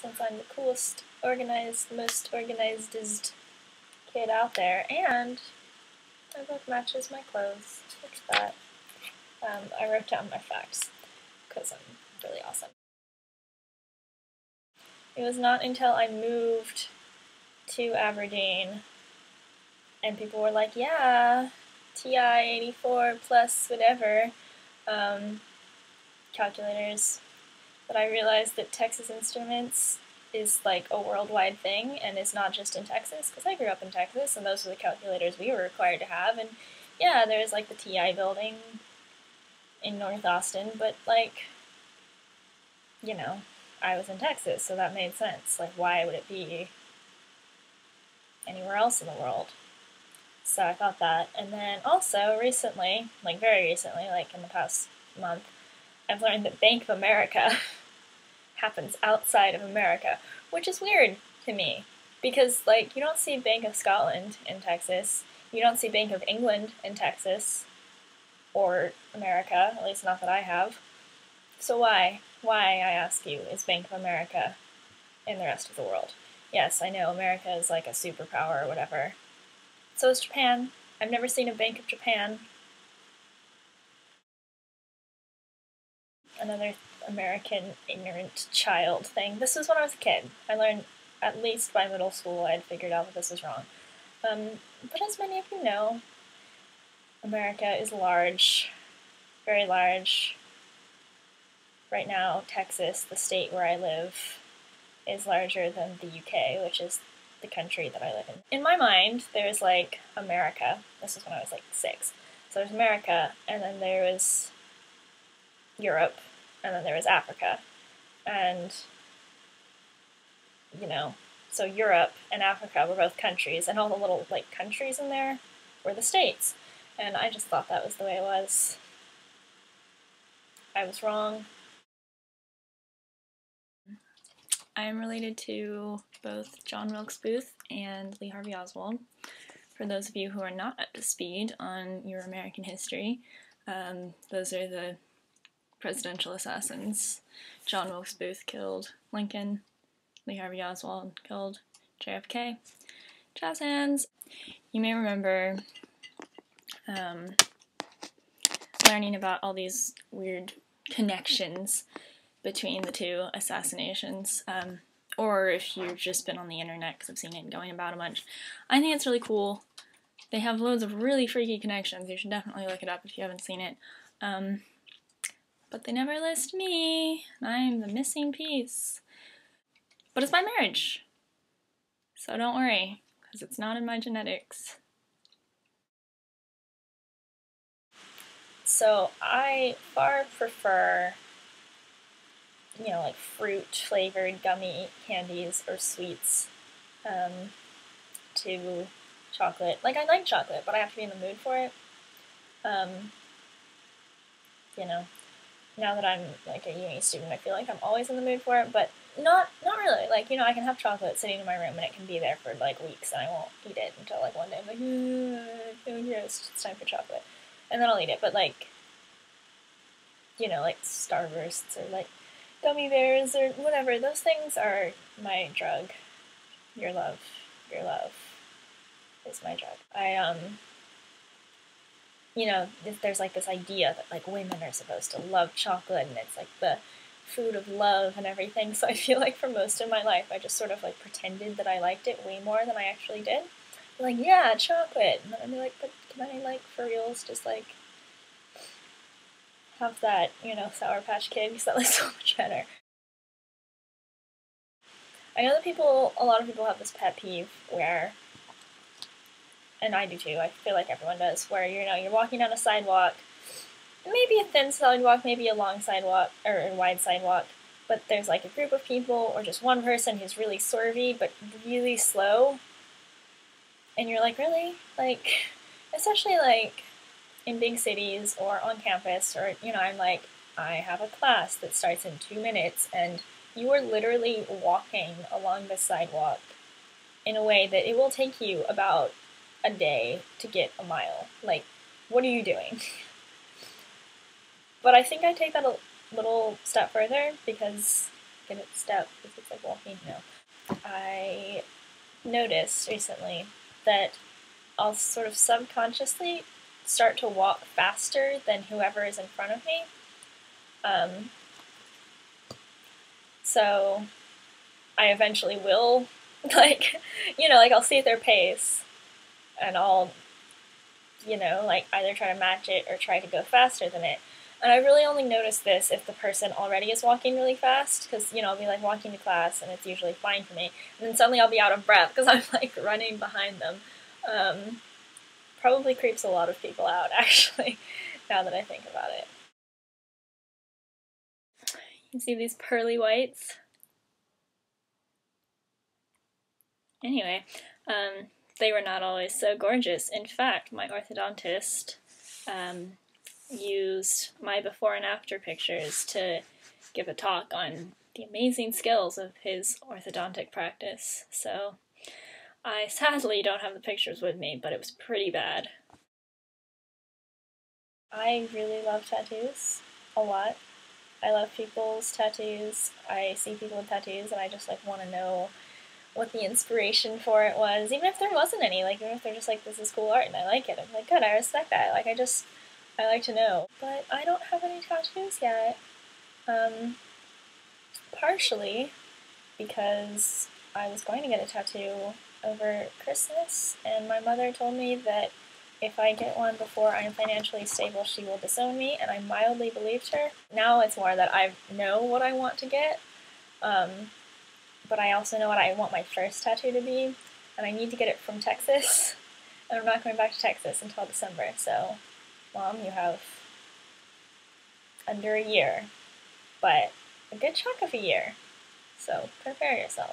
since I'm the coolest, organized, most organizedest kid out there, and my book matches my clothes. Look at that. I wrote down my facts because I'm really awesome. It was not until I moved to Aberdeen and people were like, yeah, TI 84 plus whatever calculators, that I realized that Texas Instruments is like a worldwide thing and is not just in Texas, because I grew up in Texas and those were the calculators we were required to have. And yeah, there's like the TI building in North Austin, but like, you know, I was in Texas, so that made sense. Like, why would it be anywhere else in the world? So I thought that. And then also recently, like very recently, like in the past month, I've learned that Bank of America happens outside of America, which is weird to me because, like, you don't see Bank of Scotland in Texas, you don't see Bank of England in Texas or America, at least not that I have. So why, I ask you, is Bank of America in the rest of the world? Yes, I know America is like a superpower or whatever. So is Japan. I've never seen a Bank of Japan. Another American ignorant child thing. This was when I was a kid. I learned, at least by middle school, I had figured out that this was wrong. But as many of you know, America is large, very large. Right now, Texas, the state where I live, is larger than the UK, which is the country that I live in. In my mind, there's like America. This is when I was like 6. So there's America, and then there was Europe, and then there was Africa. And, you know, so Europe and Africa were both countries, and all the little, like, countries in there were the states. And I just thought that was the way it was. I was wrong. I am related to both John Wilkes Booth and Lee Harvey Oswald. For those of you who are not up to speed on your American history, those are the presidential assassins. John Wilkes Booth killed Lincoln. Lee Harvey Oswald killed JFK. Jazz hands. You may remember learning about all these weird connections between the two assassinations, or if you've just been on the internet, because I've seen it going about a bunch. I think it's really cool. They have loads of really freaky connections. You should definitely look it up if you haven't seen it. But they never list me, and I'm the missing piece. But it's my marriage, so don't worry, because it's not in my genetics. So I far prefer, you know, like fruit-flavored gummy candies or sweets to chocolate. Like, I like chocolate, but I have to be in the mood for it. You know, now that I'm like a uni student, I feel like I'm always in the mood for it, but not really. Like, you know, I can have chocolate sitting in my room and it can be there for like weeks and I won't eat it until like one day I'm like, I'm feeling gross, it's time for chocolate. And then I'll eat it, but like, you know, like Starbursts or like gummy bears or whatever, those things are my drug. Your love is my drug. You know, there's like this idea that like women are supposed to love chocolate and it's like the food of love and everything, so I feel like for most of my life I just sort of like pretended that I liked it way more than I actually did. Like, yeah, chocolate, and then I'd be like, but can I like for reals just like have that, you know, Sour Patch Kid, because that looks so much better. I know that a lot of people have this pet peeve where, and I do too, I feel like everyone does, where, you know, you're walking down a sidewalk, maybe a thin sidewalk, maybe a long sidewalk, or a wide sidewalk, but there's like a group of people, or just one person who's really swervy, but really slow, and you're like, really? Like, especially like in big cities, or on campus, or, you know, I'm like, I have a class that starts in 2 minutes, and you are literally walking along the sidewalk in a way that it will take you about a day to get a mile. Like, what are you doing? But I think I take that a little step further because in its step because it's like walking, you know. I noticed recently that I'll sort of subconsciously start to walk faster than whoever is in front of me. So I eventually will, like, you know, like I'll see their pace and I'll, you know, like either try to match it or try to go faster than it. And I really only notice this if the person already is walking really fast, because, you know, I'll be like walking to class and it's usually fine for me. And then suddenly I'll be out of breath because I'm like running behind them. Probably creeps a lot of people out, actually, now that I think about it. You see these pearly whites? Anyway, they were not always so gorgeous. In fact, my orthodontist used my before and after pictures to give a talk on the amazing skills of his orthodontic practice. So I sadly don't have the pictures with me, but it was pretty bad. I really love tattoos a lot. I love people's tattoos. I see people with tattoos and I just like want to know what the inspiration for it was, even if there wasn't any, like even if they're just like, this is cool art and I like it, I'm like, good, I respect that. Like I like to know. But I don't have any tattoos yet. Partially because I was going to get a tattoo over Christmas, and my mother told me that if I get one before I am financially stable, she will disown me, and I mildly believed her. Now it's more that I know what I want to get, but I also know what I want my first tattoo to be, and I need to get it from Texas, and I'm not going back to Texas until December, so Mom, you have under a year, but a good chunk of a year, so prepare yourself.